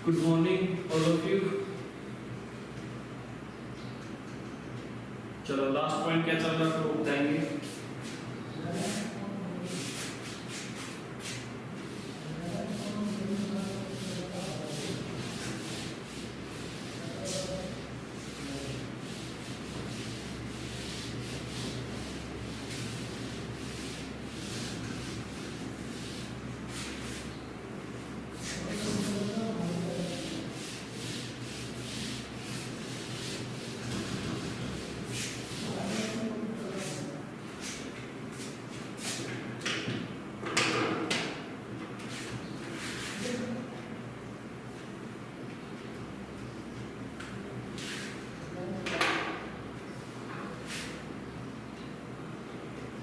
Good morning, all of you. चलो last point क्या चल रहा था वो बताएंगे।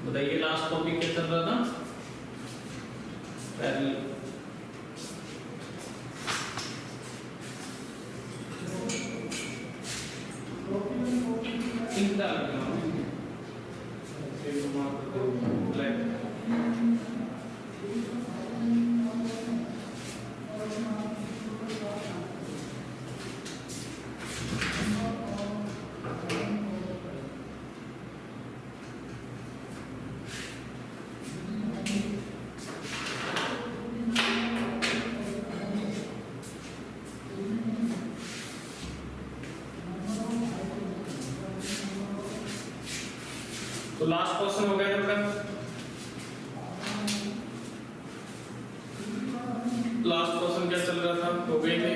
बताइए लास्ट टॉपिक क्या चल रहा था? पैरेलल। तो लास्ट क्वेश्चन हो गया जब तक लास्ट क्वेश्चन क्या चल रहा था हो गए थे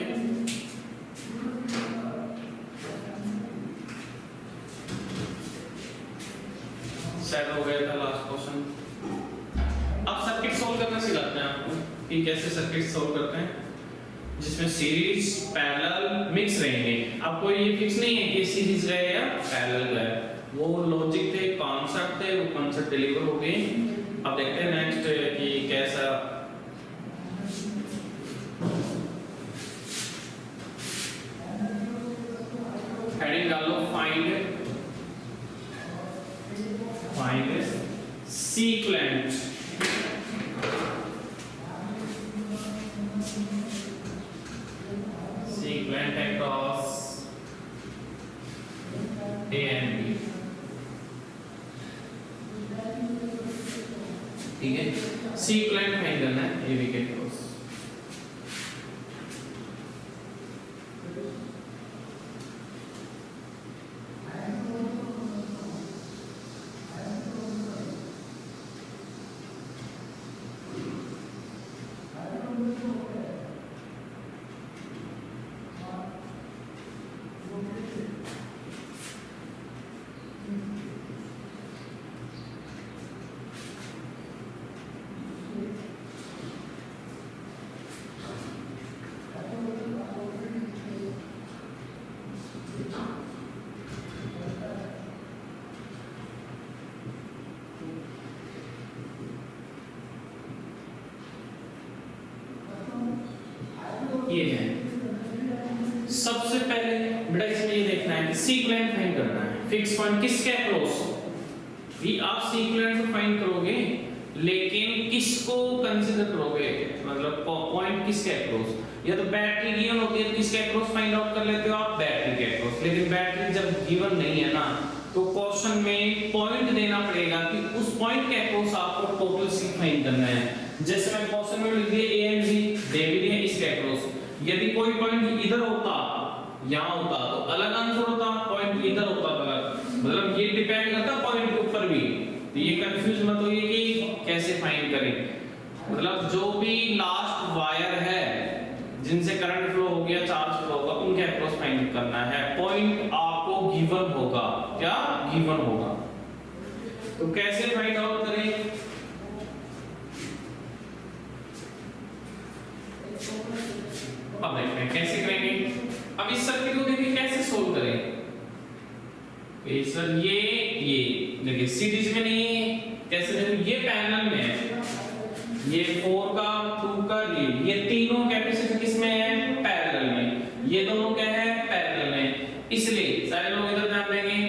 सेट हो गया था लास्ट क्वेश्चन। अब सर्किट सॉल्व करना सिखाते हैं आपको कि कैसे सर्किट सॉल्व करते हैं जिसमें सीरीज पैरेलल मिक्स रहेंगे। आपको ये फिक्स नहीं है कि सीरीज रहे या पैरेलल रहे, वो लॉजिक थे, कॉन्सेप्ट थे, वो कॉन्सेप्ट डिलीवर हो गए। अब देखते हैं नेक्स्ट कि कैसा हेडिंग डालो find sequent across A and B। ठीक है, सीक्वेंट फाइंड करना है AB के क्रॉस। ये है सबसे पहले बेटा इसमें ये देखना है कि सीक्वेंट फाइंड करना है। फिक्स पॉइंट किसके अक्रॉस भी आप सीक्वेंट को फाइंड करोगे, लेकिन किसको कंसीडर करोगे, मतलब पॉइंट किसके अक्रॉस। या तो बैटरी गिवन होती है तो किसके अक्रॉस फाइंड आउट कर लेते हो आप, बैटरी के अक्रॉस। लेकिन बैटरी जब गिवन नहीं है ना तो क्वेश्चन में पॉइंट देना पड़ेगा कि उस पॉइंट के अक्रॉस आपको टोटल सी फाइंड करना है। जैसे मैं क्वेश्चन में लिख दिया ए एंड बी, दे भी दिया इसके अक्रॉस। यदि कोई पॉइंट इधर होता यहाँ होता तो अलग आंसर होता, पॉइंट इधर होता तो अलग। मतलब ये डिपेंड करता पॉइंट के ऊपर भी। तो ये कंफ्यूज मत होइए कि कैसे फाइंड करें। मतलब जो भी लास्ट वायर है जिनसे करंट फ्लो हो गया, चार्ज फ्लो होगा, उनके अक्रॉस फाइंड करना है। पॉइंट आपको गिवन होगा, क्या गिवन होगा। तो कैसे फाइंड आउट करें, अब देखते हैं कैसे करेंगे। अब इस सर्किट को देखिए कैसे सोल्व करें। सर ये देखिए सीरीज में नहीं है, कैसे देखो ये पैरेलल में है, ये 4 का 2 का ये तीनों कैपेसिटर किसमें है, पैरेलल में। ये दोनों क्या है, पैरेलल में। इसलिए सारे लोग इधर ध्यान देंगे।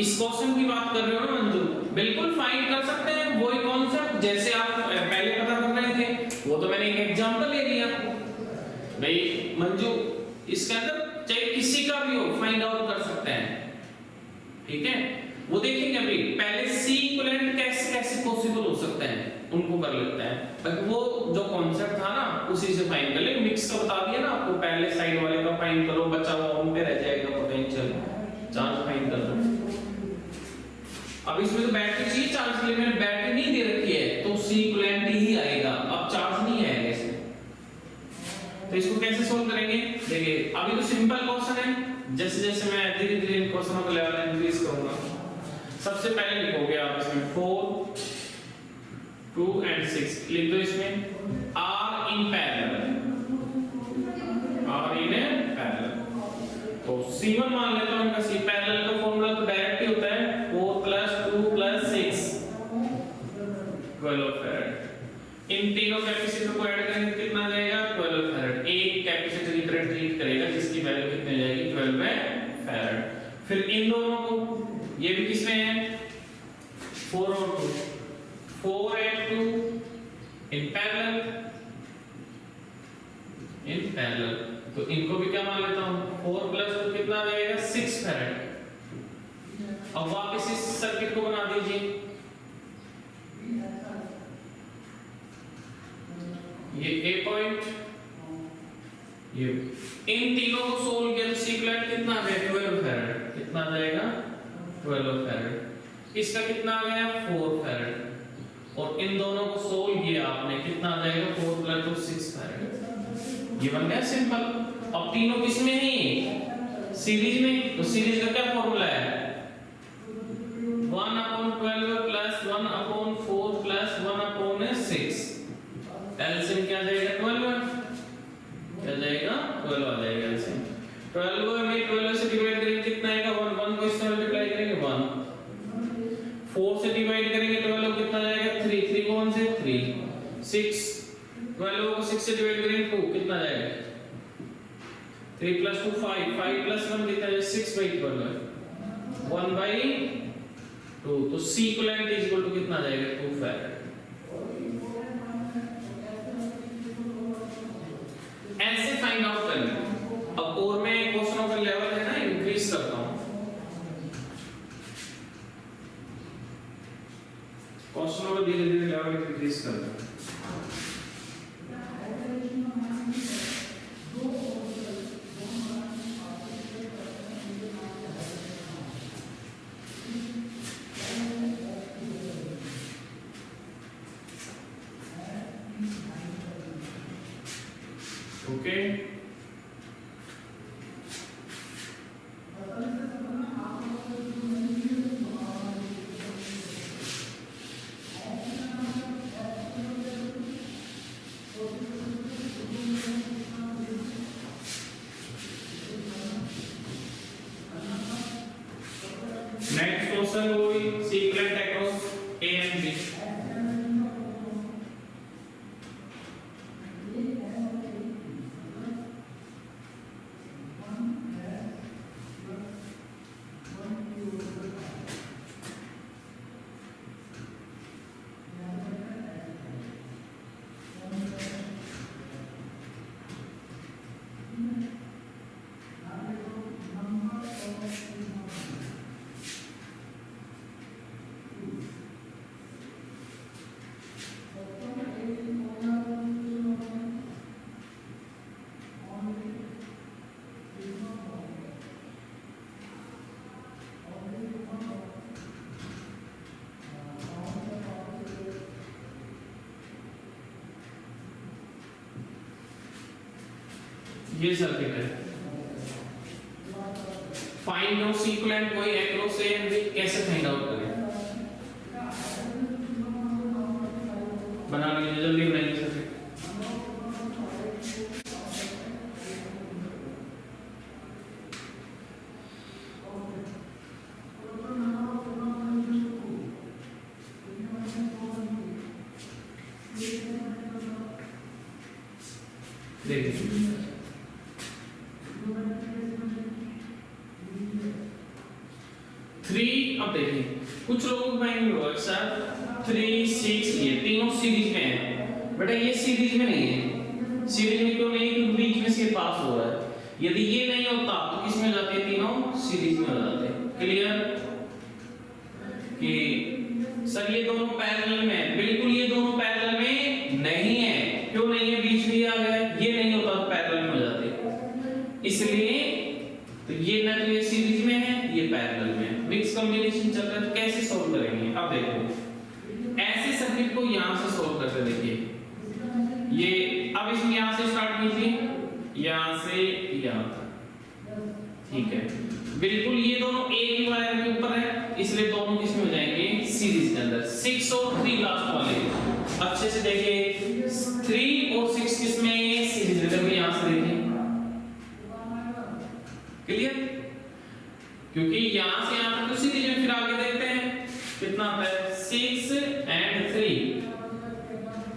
इस क्वेश्चन की बात कर रहे हो ना मंजू, बिल्कुल फाइंड कर सकते हैं वही कॉन्सेप्ट जैसे आप पहले पता कर रहे थे। वो तो मैंने एक एग्जांपल ले लिया भाई मंजू, इसके अंदर चाहे किसी का भी हो फाइंड आउट कर सकते हैं, ठीक है। वो देखेंगे अभी पहले सी इक्विवेलेंट कैसे कैसे पॉसिबल हो सकते हैं उनको कर लेते हैं, ताकि वो जो कॉन्सेप्ट था ना उसी से फाइंड कर ले। मिक्स का बता दिया ना आपको, पहले साइड वाले का फाइंड करो, बचा हुआ उन पे रह जाएगा पोटेंशियल, चार्ज फाइंड कर लो। अब इसमें तो बैटरी चाहिए चार्ज के लिए, मैंने बैटरी नहीं दे रखी है तो सी इक्विवेलेंट ही आएगा, अब चार्ज नहीं आएगा इसमें। तो इसको कैसे सोल्व करेंगे देखिए, अभी तो सिंपल क्वेश्चन है, जैसे जैसे मैं धीरे धीरे इन क्वेश्चनों का लेवल इंक्रीज करूंगा। सबसे पहले लिखोगे आप इसमें 4 2 and 6 लिख दो इसमें are in parallel, are in parallel. तो C1 मान लेता हूं इनका, सी पैरेलल का फॉर्मूला तो डायरेक्ट ही होता है 4 + 2 + 6 12 फैराड। इन तीनों कैपेसिटर को ऐड करेंगे कितना जाएगा 12 फैराड। एक कैपेसिटर की तरह ट्रीट करेगा जिसकी वैल्यू कितनी जाएगी 12 फैराड। फिर इन दोनों को, ये भी किसमें है 4 और 2, 4 and 2 in parallel, तो इनको भी क्या मान लेता हूं 4 + 2 कितना आ जाएगा 6 फैराड। अब वापस इस सर्किट को बना दीजिए, ये ए पॉइंट, ये इन तीनों को सोल्व किया तो सीक्वेंट कितना आ गया 12 फैराड, कितना आ जाएगा 12 फैराड। इसका कितना आ गया 4 फैराड, और इन दोनों को सोल्व किया आपने कितना आ जाएगा 4 + 2 6 फैराड। ये बन गया सिंपल। अब तीनों किसमें है सीरीज में, तो सीरीज का क्या फॉर्मूला है 1/12 + 1/4 + 1/6। एलसीएम क्या जाएगा 12, क्या जाएगा 12 आ जाएगा एलसीएम। 12 में 12 से डिवाइड करेंगे कितना आएगा 1, 1 को इससे मल्टीप्लाई करेंगे 1, 4 से डिवाइड करेंगे 12 कितना जाएगा 3, 3 को 1 से 3, 6 12 को 6 से डिवाइड करेंगे 2 कितना जाएगा 3 + 2 5, 5 + 1 कितना जाएगा 6/12 1/2। तो C इक्विवेलेंट इक्वल टू कितना जाएगा 2 फैराड। ऐसे फाइंड आउट करना। अब और मैं क्वेश्चनों का लेवल है ना इंक्रीज करता हूं, क्वेश्चनों का धीरे धीरे लेवल इंक्रीज करता हूं। ओके नेक्स्ट क्वेश्चन वो sequent across A and B। ये सर्किट है, फाइंड नो सीक्वेंट वही अक्रॉस A and B, कैसे फाइंड आउट करें बना लीजिए जल्दी बनाइए सर्किट। देखिए 3, अब देखिए कुछ लोगों को माइंड में होगा सर 3 6 ये तीनों सीरीज में है, बेटा ये सीरीज में नहीं है। सीरीज में क्यों नहीं है? क्योंकि बीच में से पास हो रहा है। यदि ये नहीं होता तो किस में हो जाते? तीनों सीरीज में हो जाते। क्लियर? कि सर ये दोनों पैरेलल में है, बिल्कुल ये दोनों पैरेलल में नहीं है। क्यों नहीं है? बीच में ये आ गया, ये नहीं होता तो पैरेलल में हो जाते। इसलिए तो ये ना तो ये सीरीज में है, ये पैरेलल में है, मिक्स कॉम्बिनेशन चल रहा है। तो कैसे सोल्व करेंगे? अब देखो ऐसे सर्किट को यहां से सोल्व करते, देखिए ये अब इसमें यहां से स्टार्ट कीजिए, यहां से यहां तक, ठीक है। बिल्कुल ये दोनों एक ही वायर के ऊपर है, इसलिए दोनों किसमें हो जाएंगे? सीरीज के अंदर। 6 और 3 लास्ट वाले अच्छे से देखिए, 3 और 6 किसमें? सीरीज में। देखो यहां से देखिए, क्लियर? क्योंकि यहां से यहां तक तो सीरीज में। फिर आगे देखते हैं कितना आता है। 6 and 3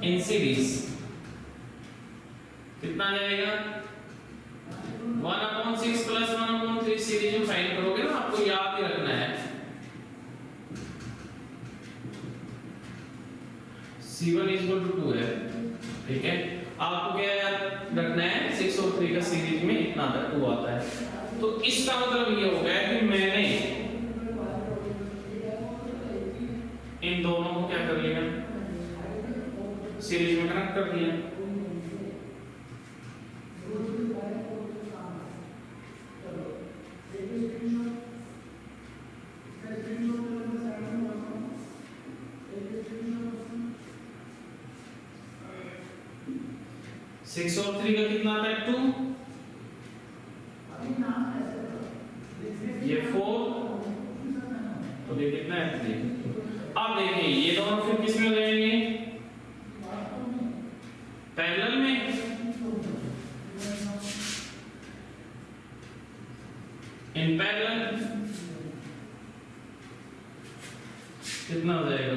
इन सीरीज कितना जाएगा? 1/6 प्लस 1/3 सीरीज में फाइंड करोगे ना, आपको याद ही रखना है। C1 = 2 है, ठीक है। आपको क्या याद रखना है? 6 और 3 का सीरीज में इतना तक 2 आता है। तो इसका मतलब ये हो गया कि मैंने इन दोनों को क्या कर लिया? सीरीज में कनेक्ट कर दिया। सिक्स और 3 का कितना आता है? 2। ये 4, तो ये कितना है? 3। अब देखिए ये दोनों फिर किस में हो जाएंगे? पैरेलल में। इन पैरेलल कितना हो जाएगा?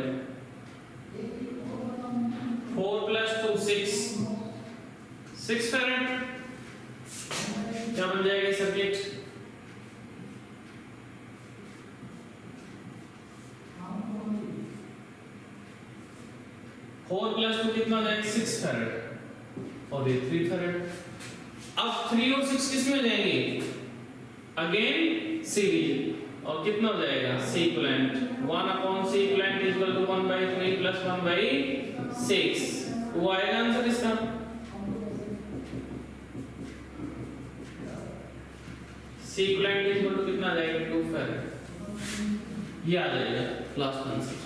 4 + 2 6 फैरेड। क्या बन जाएगा सर्किट? फोर प्लस 2 कितना हो जाएगा? 6 फैरेड और ये 3 फैरेड। अब 3 और 6 किस में हो जाएंगे? Again series. और कितना हो जाएगा? सीक्वेंट। 1/सीक्वेंट = 1/3 + 1/6। वो आएगा आंसर इसका। सीक्वेंट = कितना आ जाएगा? 2 फैरेड। ये आ जाएगा लास्ट आंसर।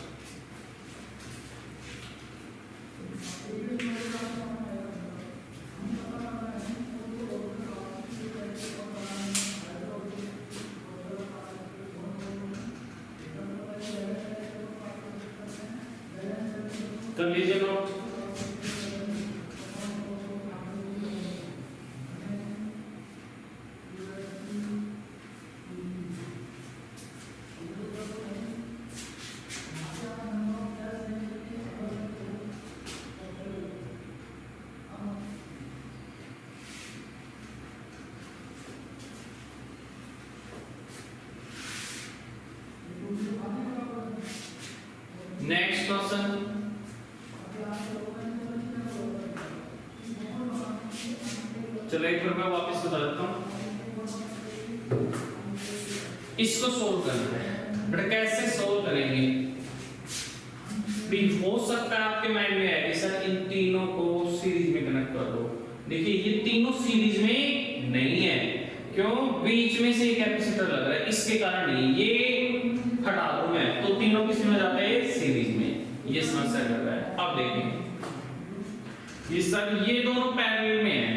कर लीजिए नोट। नेक्स्ट क्वेश्चन, चलो एक बार मैं वापस बता देता हूं। इसको सोल्व करना है, बट कैसे सोल्व करेंगे? भी हो सकता है आपके माइंड में आए कि सर इन तीनों को सीरीज में कनेक्ट कर दो। देखिए ये तीनों सीरीज में नहीं है, क्यों? बीच में से एक कैपेसिटर लग रहा है, इसके कारण नहीं। ये हटा दूं मैं तो तीनों किस में जाते हैं? सीरीज में। ये समस्या कर रहा है। अब देखिए ये सर ये दोनों पैरेलल में है।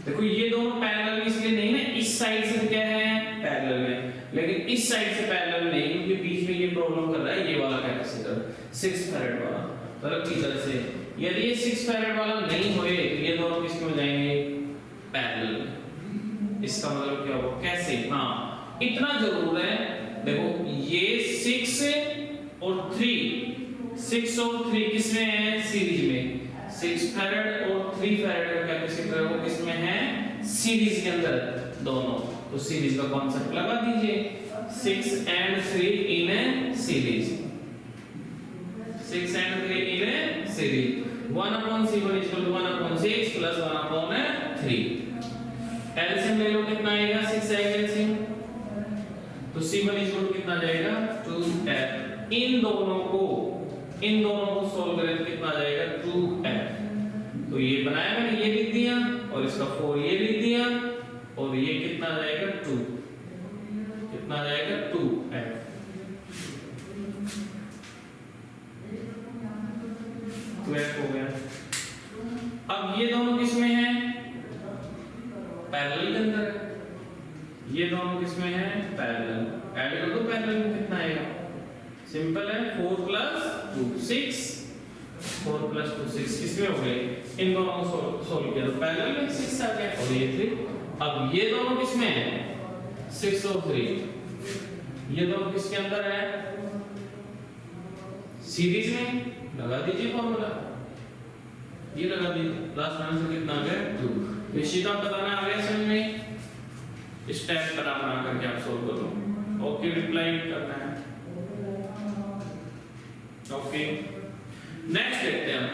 देखो ये दोनों पैरेलल इसलिए नहीं है, इस साइड से क्या है? पैरेलल में, लेकिन इस साइड से पैरेलल नहीं, क्योंकि बीच में ये प्रॉब्लम कर रहा है ये वाला कैपेसिटर 6 फैरेड वाला। मतलब इधर से यदि ये 6 फैरेड वाला नहीं होए तो ये दोनों किस में हो जाएंगे? पैरेलल में। इसका मतलब क्या होगा? कैसे? हाँ इतना जरूर है। देखो ये 6 और 3 किसमें है? सीरीज में। 6 फैरेड और 3 फैरेड का कैपेसिटर वो किसमें है? सीरीज के अंदर दोनों। तो सीरीज का कॉन्सेप्ट लगा दीजिए, 6 and 3 in a series। 6 and 3 in a series। 1 upon C1 equal to 1 upon 6 plus 1 upon 3। LCM ले लो, कितना आएगा 6 आएगा एलसीएम, तो C1 इक्वल टू कितना जाएगा 2f। इन दोनों को सोल्व करें तो कितना आ जाएगा 2f। तो ये बनाया मैंने, ये लिख दिया और इसका 4 ये लिख दिया और ये कितना आ जाएगा 2, कितना आ जाएगा 2f। तो f हो गया। अब ये दोनों किसमें हैं, पैरेलल के अंदर है। ये दोनों किसमें है, पैरेलल। ऐड कर दो, पैरेलल में कितना आएगा, सिंपल है 4 प्लस 2 6, 4 प्लस 2 6 किसमें हो गए, इन दोनों को सोल्व किया तो पैरेलल में 6 आ गया और ये 3। अब ये दोनों किसमें है 6 और 3, ये दोनों किसके अंदर है, सीरीज में। लगा दीजिए फॉर्मूला, ये लगा दीजिए, लास्ट आंसर कितना आ गया 2। निश्चिता बताना आ गया समझ में, स्टेप पर आप बना करके आप सोल्व करो। ओके, रिप्लाई करना है। ओके, नेक्स्ट देखते हैं हम।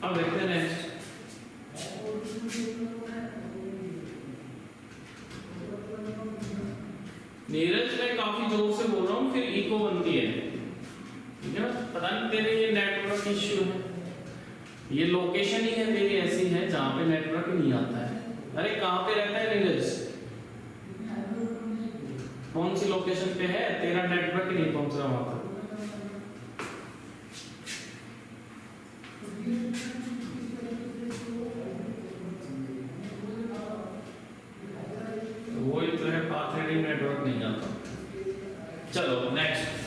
अब देखते हैं नेक्स्ट। नीरज मैं काफी जोर से बोल रहा हूँ, फिर इको बनती है, ठीक है ना। पता नहीं तेरे ये नेटवर्क इश्यू है, ये लोकेशन ही है तेरी ऐसी है जहाँ पे नेटवर्क नहीं आता है। अरे कहाँ पे रहता है नीरज, कौन सी लोकेशन पे है, तेरा नेटवर्क नहीं पहुंच रहा वहां पर। वो ही तो है, पाथ रीडिंग नेटवर्क नहीं आता। चलो नेक्स्ट।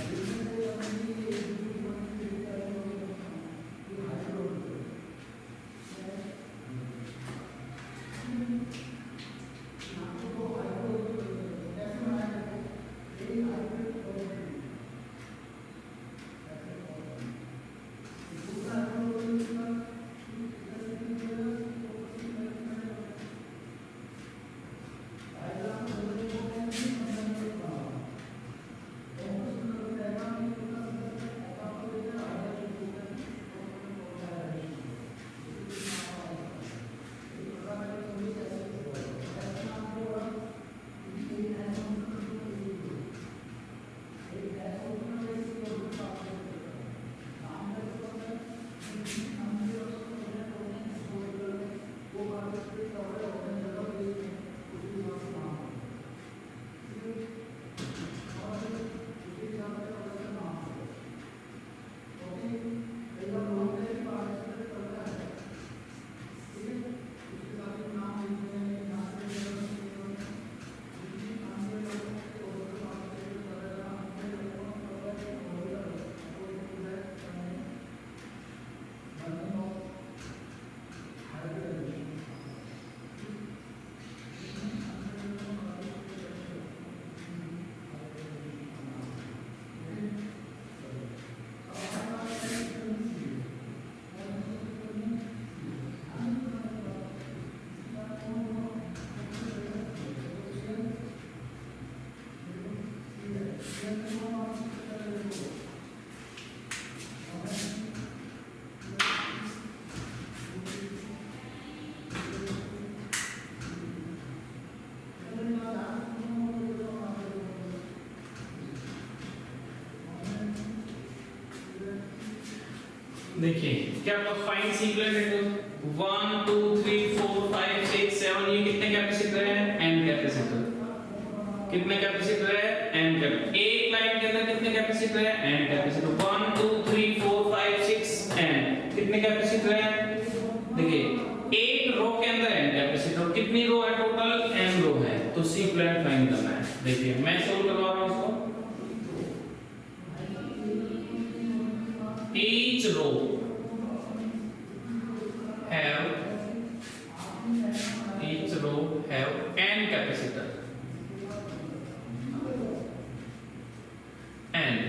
देखिए क्या आपका फाइंड सीक्वेंस नेटवर्क 1 2 3 4 5 6 7, ये कितने कैपेसिटर हैं, n कैपेसिटर। कितने कैपेसिटर है, n कैपेसिटर। एक लाइन के अंदर कितने कैपेसिटर है, n कैपेसिटर। 1 2 3 4 5 6 n कितने कैपेसिटर है। देखिए एक रो के अंदर कैपेसिटर। कितनी रो है टोटल? n रो है, तो सी इक्विवेलेंट फाइंड करना है। देखिए मैं सोल्व करवा रहा हूं इसको। each row have n capacitor and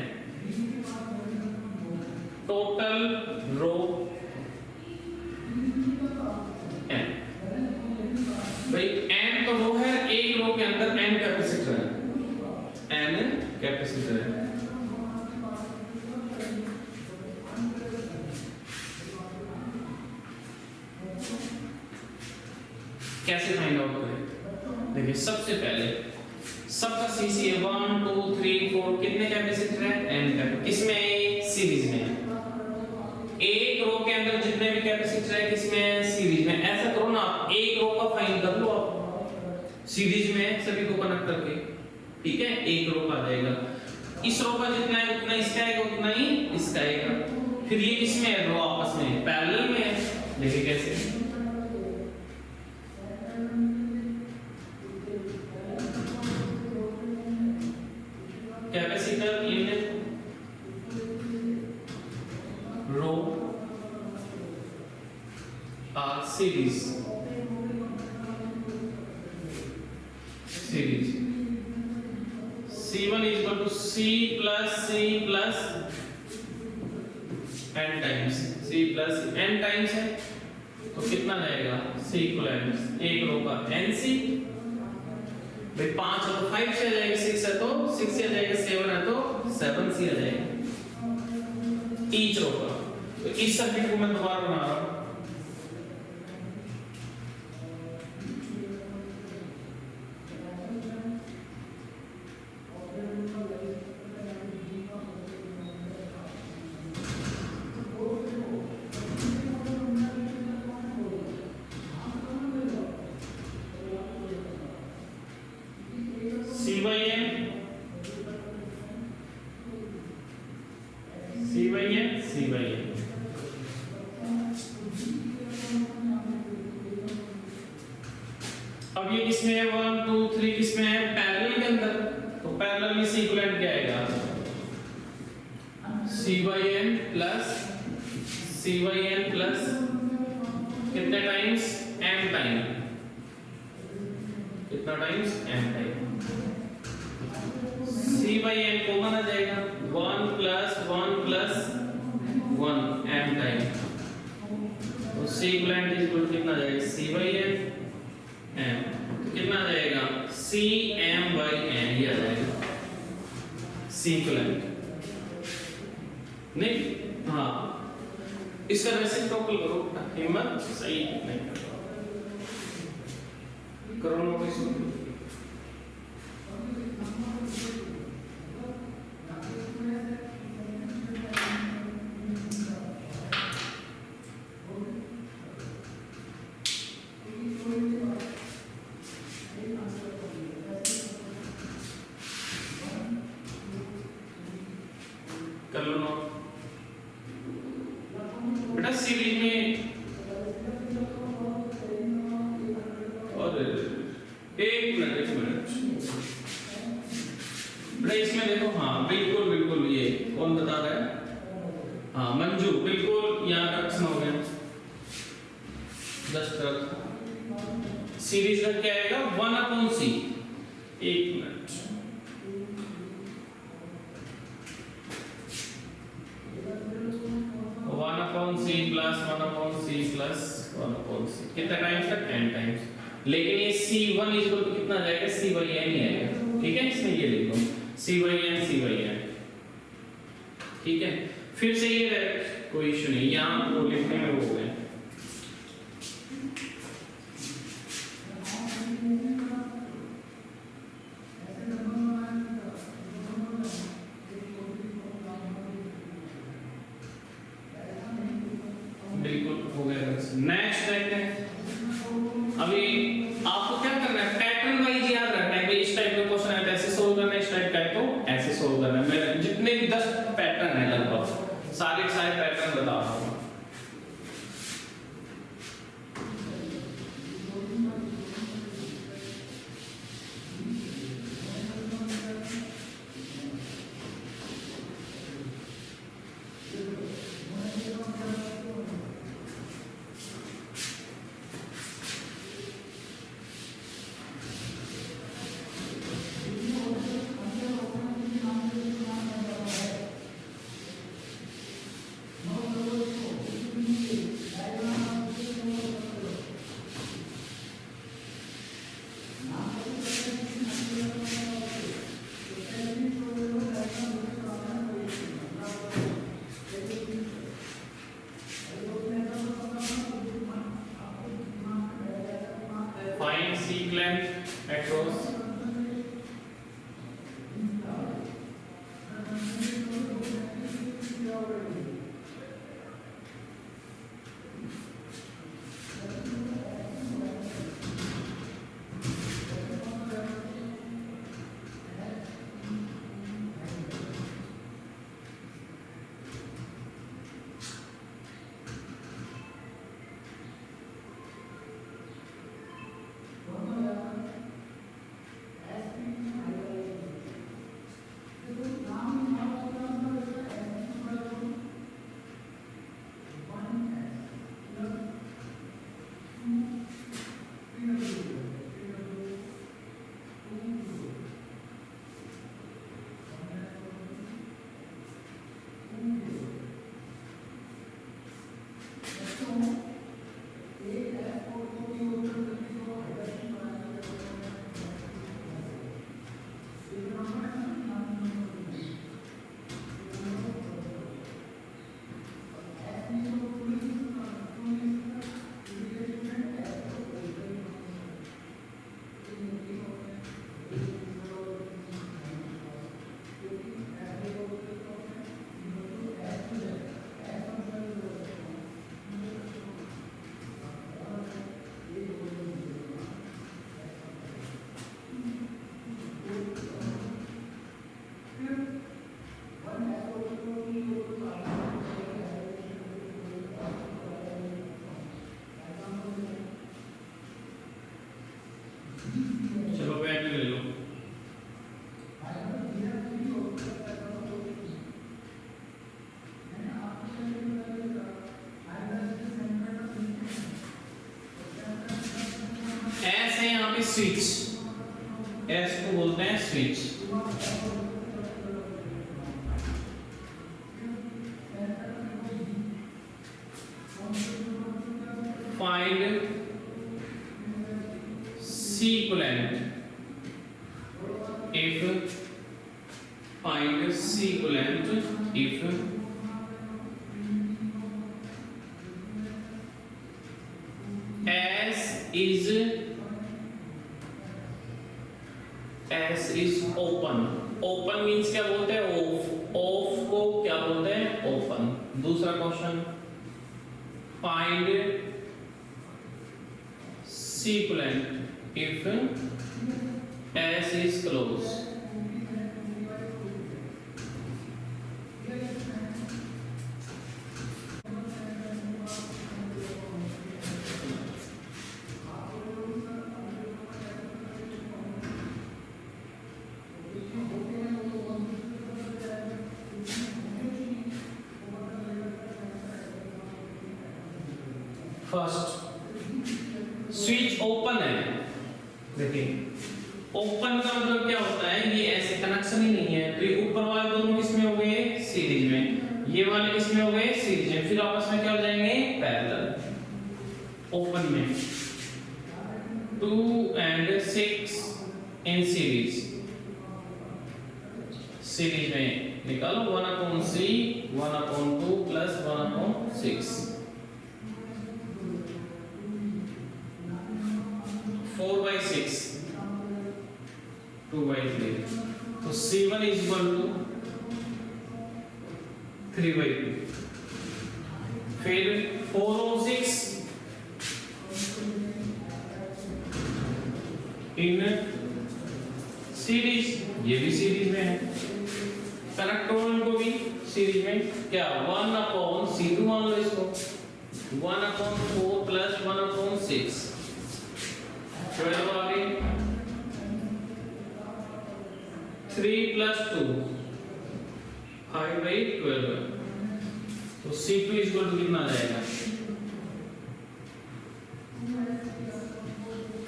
total row n। भाई n तो रो है, एक रो के अंदर n कैपेसिटर है, n कैपेसिटर है। कैसे फाइंड आउट करें? देखिए सबसे पहले सबका सीसी है 1 2 3 4, कितने कैपेसिटर है? n capacitor. किसमें है? सीरीज में। एक रो के अंदर जितने भी कैपेसिटर है किसमें है? सीरीज में। ऐसा करो ना, एक रो का फाइंड कर लो आप सीरीज में सभी को कनेक्ट करके, ठीक है? एक रो का आ जाएगा। इस रो का जितना है उतना इसका आएगा, उतना ही इसका आएगा। फिर ये किसमें है? रो आपस में पैरेलल में है। देखिए कैसे, capacitor in row are series C1 is equal to C plus n times है, तो कितना जाएगा? C इक्विवेलेंट एक रो का NC। भाई 5 है तो 5 से आ जाएगा, 6 है तो 6 से आ जाएगा, 7 है तो 7 से आ जाएगा ईच रो का। तो इस सर्किट को मैं दोबारा बना रहा हूं। अब ये किसमें है? 1 2 3 किसमें है? पैरेलल के अंदर। तो पैरेलल में सी इक्विवेलेंट क्या आएगा? C/n प्लस कितने टाइम्स? m time. कितना times? m time. C/n common आ जाएगा, 1 प्लस 1 m टाइम। तो C equivalent is equal to कितना आ जाएगा? C/n m। कितना आ जाएगा? CM/n ये आ जाएगा C इक्विवेलेंट। नहीं, हाँ इसका रेसिप्रोकल करो, हिम्मत सही नहीं करो ना कोई कर लो ना बेटा। सीरीज में और एक मिनट बेटा, इसमें देखो, हाँ बिल्कुल ये कौन बता रहा है? हाँ मंजू, बिल्कुल यहाँ करेक्शन हो गया। 10 तक सीरीज का क्या आएगा? 1/c। एक मिनट, कितना टाइम्स तक? 10 टाइम्स। लेकिन ये C1 इज इक्वल टू कितना जाएगा? C/n ही आएगा, ठीक है? इसमें ये लिख दो C/n। ठीक है, फिर से ये कोई इशू नहीं, यहाँ वो लिखने में वो है। बिल्कुल हो गया। नेक्स्ट देखते हैं। अभी आपको क्या करना है? पैटर्न वाइज याद रखना है। भाई इस टाइप का क्वेश्चन है तो ऐसे सोल्व करना है, इस टाइप का है तो ऐसे सोल्व करना है। मैं जितने भी 10 पैटर्न है लगभग सारे पैटर्न बता रहा हूँ। secant across स्विच, एस को बोलते हैं switch. Find sequent if find sequent if S is open। Open means क्या बोलते हैं? ऑफ। ऑफ को क्या बोलते हैं? ओपन। दूसरा question, find sequent if S is closed। First, switch open है। देखिए ओपन का मतलब क्या होता है? ये ऐसे कनेक्शन ही नहीं है, तो ये ऊपर वाले दोनों किस में हो गए? सीरीज में। ये वाले किस में हो गए? सीरीज में। फिर आपस में क्या हो जाएंगे? पैरेलल। ओपन में 2 and 6 इन सीरीज। सीरीज में निकालो 1/3 1/2 प्लस 1/6 4/6 2/3। तो C1 is equal to 3/2। फिर 4 और 6 इन सीरीज, ये भी सीरीज में है। कनेक्ट करो इनको भी सीरीज में। क्या 1/C2 मान लो इसको 1/4 प्लस 1/6 12 आ गई। 3 प्लस 2 5/12। तो C2 इज इक्वल टू कितना आ जाएगा?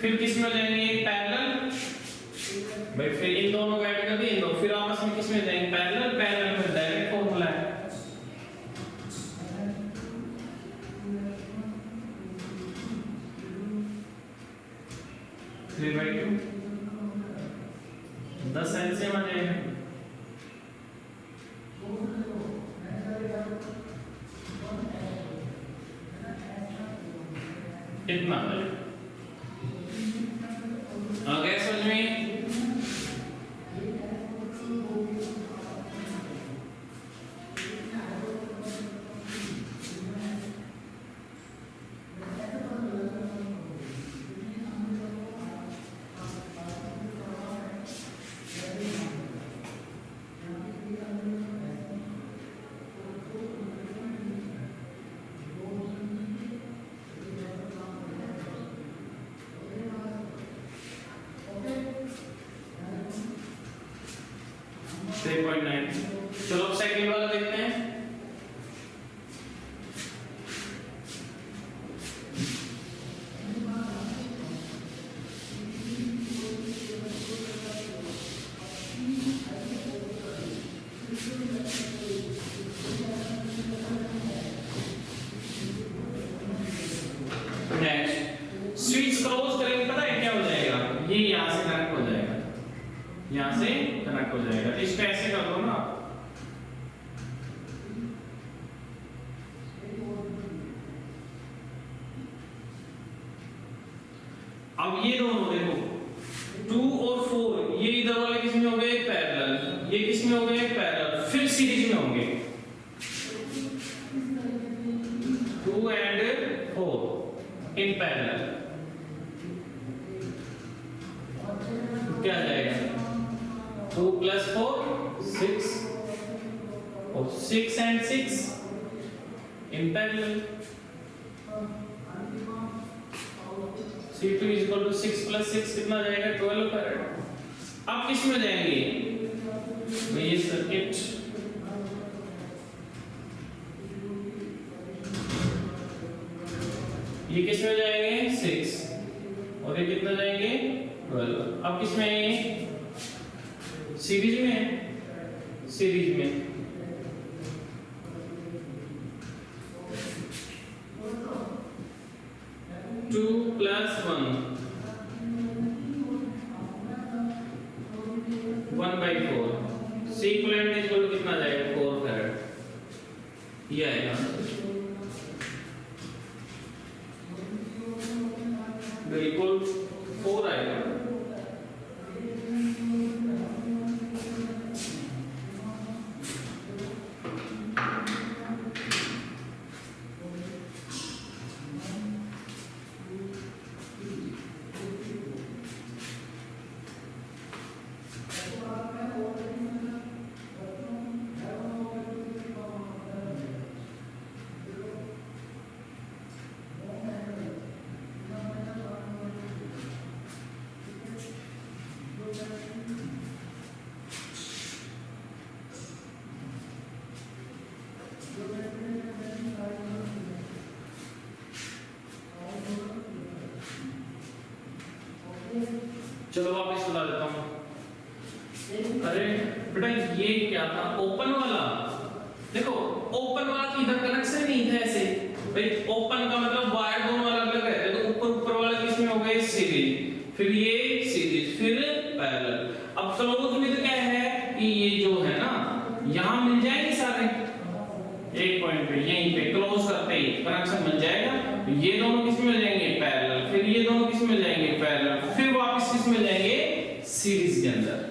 फिर किस में जाएंगे? पैरेलल। भाई फिर इन दोनों को ऐड कर दिए, इन दोनों फिर आपस में किस में जाएंगे? पैरेलल। पैरेलल में डायरेक्ट फॉर्मूला है। थ्री बाई टू 10 एलसीएम आ जाएगा। इतना ये यहाँ से कनेक्ट हो जाएगा, यहाँ से कनेक्ट हो जाएगा। इसको ऐसे कर दो ना आप, अब ये दोनों देखो 2 और 4 ये इधर वाले किस में हो गए पैरेलल, ये किस में हो गए पैरेलल, फिर सीरीज में होंगे 2 and 4 इन पैरेलल। क्या जाएगा 2 + 4 6 और 6 and 6 इन पैरेलल। C2 = 6 + 6 कितना जाएगा 12 फैराड। अब किस में जाएंगे तो ये सर्किट ये किस में जाएंगे 6 और ये कितना जाएंगे 12। अब किस में आएंगे सीरीज में है, सीरीज में 2 + 1 1/4 सीक्वेंट इक्वल कितना जाएगा 4 फैराड। ये आएगा बिल्कुल 4 आएगा। चलो वापस बता देता हूँ। अरे बेटा ये क्या था ओपन वाला, देखो ओपन वाला तो इधर कनेक्शन नहीं था ऐसे भाई, ओपन का मतलब वायर दोनों अलग अलग रहते हैं, तो ऊपर ऊपर वाला किसमें हो गए सीरीज, फिर ये सीरीज, फिर पैरेलल। अब क्लोज में तो क्या है कि ये जो है ना यहाँ मिल जाएंगे सारे एक पॉइंट पे, यहीं पे क्लोज करते ही कनेक्शन मिल जाएगा। ये दोनों किस में मिल जाएंगे पैरेलल, फिर ये दोनों किस में मिल जाएंगे पैरेलल, फिर वापस किस में मिल जाएंगे सीरीज के अंदर।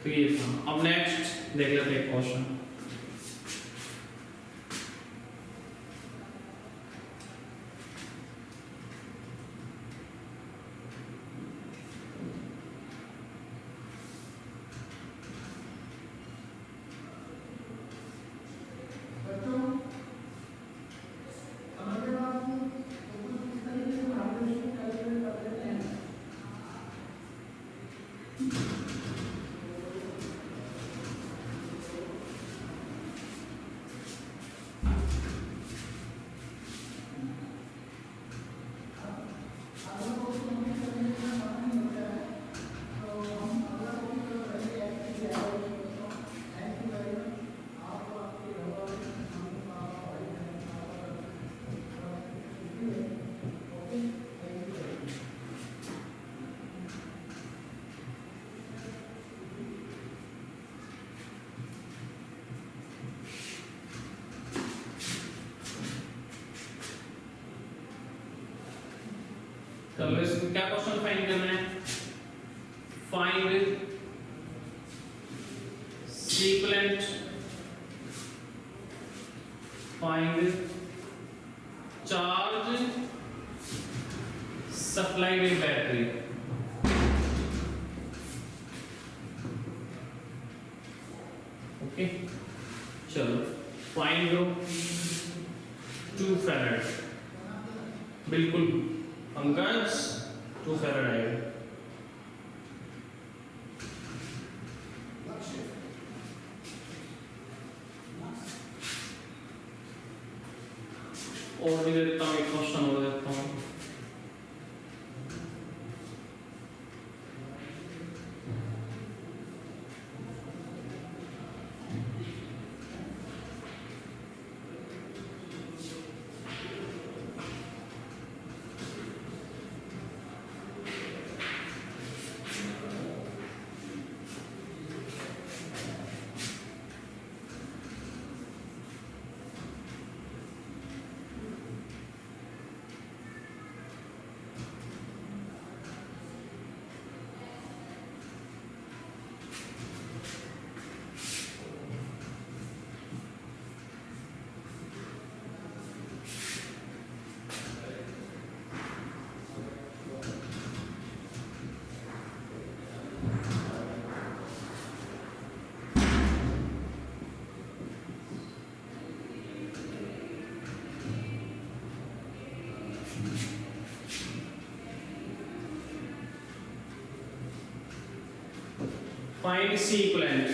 तो ये था। अब नेक्स्ट देख लेते हैं क्वेश्चन। चलो इसमें क्या क्वेश्चन फाइंड करना है, find sequent, find charge supplied in battery. Okay चलो फाइंड करो 2 फैराड, बिल्कुल पंकज 2 फैराड आएगा। और भी देता हूँ, एक क्वेश्चन और देता हूँ। Find C equivalent.